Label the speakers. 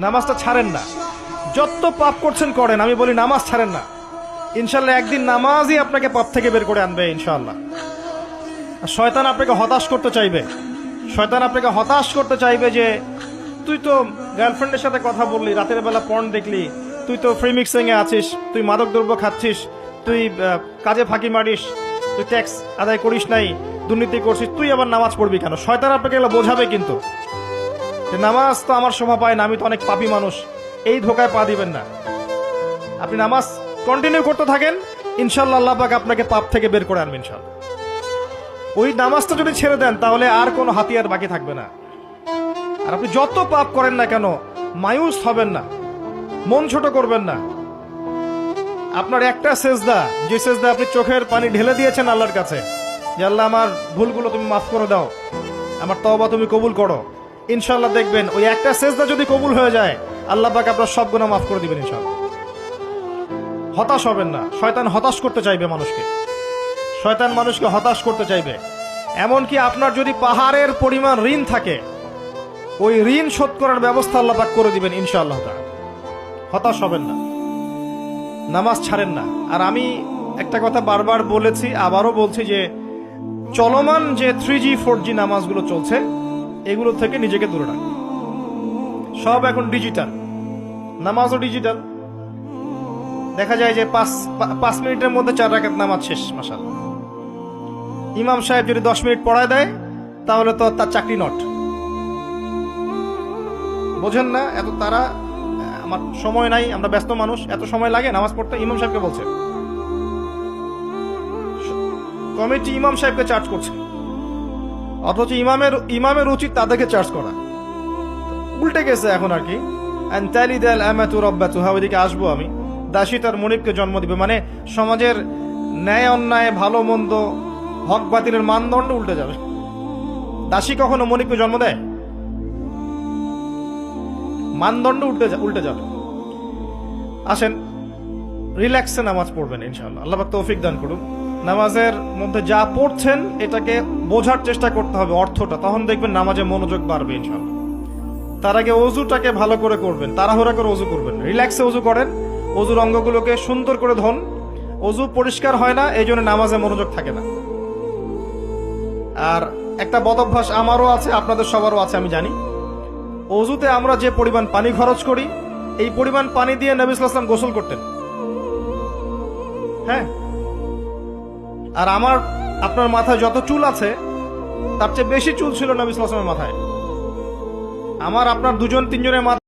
Speaker 1: নামাজটা ছাড়েন না। যত পাপ করছেন করেন, আমি বলি নামাজ ছাড়েন না। ইনশাল্লাহ একদিন নামাজই আপনাকে পাপ থেকে বের করে আনবে ইনশাল্লাহ। শয়তান আপনাকে হতাশ করতে চাইবে, শয়তান আপনাকে হতাশ করতে চাইবে যে তুই তো গার্লফ্রেন্ডের সাথে কথা বললি, রাতের বেলা পর্ন দেখলি, তুই তো ফ্রি মিক্সিং এ আছিস, তুই মাদক দ্রব্য খাচ্ছিস, তুই কাজে ফাঁকি মারিস, তুই ট্যাক্স আদায় করিস নাই, দুর্নীতি করছিস, তুই আবার নামাজ পড়বি কেন? শয়তান আপনাকে এগুলো বোঝাবে কিন্তু যে নামাজ তো আমার শোভা পায় না, আমি তো অনেক পাপী মানুষ। এই ধোকায় পা দিবেন না। আপনি নামাজ কন্টিনিউ করতে থাকেন, ইনশাল্লাহ আল্লাহ পাক আপনাকে পাপ থেকে বের করে আনবেন ইনশাল্লাহ। ওই নামাজটা যদি ছেড়ে দেন তাহলে আর কোনো হাতিয়ার বাকি থাকবে না। আর আপনি যত পাপ করেন না কেন মায়ুস হবেন না, মন ছোট করবেন না। আপনার একটা সেজদা, যে সেজদা আপনি চোখের পানি ঢেলে দিয়েছেন আল্লাহর কাছে, যে আল্লাহ আমার ভুলগুলো তুমি মাফ করে দাও, আমার তওবা তুমি কবুল করো, ইনশাল্লাহ দেখবেন ওই একটা সেজদা যদি কবুল হয়ে যায় আল্লাহ পাক আপনার সব গুনাহ মাফ করে দিবেন ইনশাল্লাহ। হতাশ হবেন না। শয়তান হতাশ করতে চাইবে মানুষকে, শয়তান মানুষকে হতাশ করতে চাইবে। এমনকি আপনার যদি পাহাড়ের পরিমাণ ঋণ থাকে, ওই ঋণ শোধ করার ব্যবস্থা আল্লাহ পাক করে দিবেন ইনশাআল্লাহ তাআলা। হতাশ হবেন না, নামাজ ছাড়েন না। আর আমি একটা কথা বারবার বলেছি, আবারও বলছি যে চলমান যে 3G 4G নামাজগুলো চলছে এগুলো থেকে নিজেকে দূরে রাখুন। সব এখন ডিজিটাল, নামাজও ডিজিটাল। দেখা যায় যে 5 মিনিটের মধ্যে 4 রাকাত নামাজ শেষ মাশাআল্লাহ। ইমাম সাহেব যদি 10 মিনিট পড়ায় দেয় তাহলে তো তার চাকরি নট। বোঝেন না? এত তারা, আমার সময় নাই, আমরা ব্যস্ত মানুষ, এত সময় লাগে নামাজ পড়তে? ইমাম সাহেবকে বলছে, কমিটি ইমাম সাহেবকে চার্জ করছে, অথচ ইমামের উচিত তাদেরকে চার্জ করা। উল্টে গেছে এখন আর কি। ওইদিকে আসবো আমি। দাসী তার মনিবকে জন্ম দিবে, মানে সমাজের ন্যায় অন্যায় ভালো মন্দ হক বাতিলের মানদণ্ড উল্টে যাবে। দাসী কখনো মনিবকে জন্ম দেয়? মানদণ্ড উল্টে যাবে। আসেন রিল্যাক্সে নামাজ পড়বেন ইনশাআল্লাহ। আল্লাহ পাক তৌফিক দান করুন। নামাজের মধ্যে যা পড়ছেন এটাকে বোঝার চেষ্টা করতে হবে অর্থটা, তখন দেখবেন নামাজে মনোযোগ বাড়বে ইনশাআল্লাহ। তার আগে অজুটাকে ভালো করে করবেন, তাড়াহুড়া করে অজু করবেন, রিল্যাক্সে অজু করেন, অজুর অঙ্গগুলোকে সুন্দর করে ধন। অজু পরিষ্কার হয় না, এই জন্য নামাজে মনোযোগ থাকে না। আর একটা বদ অভ্যাস আমারও আছে, আপনাদের সবারও আছে আমি জানি। অজুতে আমরা যে পরিমাণ পানি খরচ করি, এই পরিমাণ পানি দিয়ে নবী সাল্লাল্লাহু আলাইহি ওয়াসাল্লাম গোসল করতেন। হ্যাঁ, আর আপনার মাথায় যত চুল আছে তার চেয়ে বেশি চুল ছিল নবী সাল্লাল্লাহু আলাইহি ওয়াসাল্লামের মাথায়। আপনার 2-3 জনের মাথায়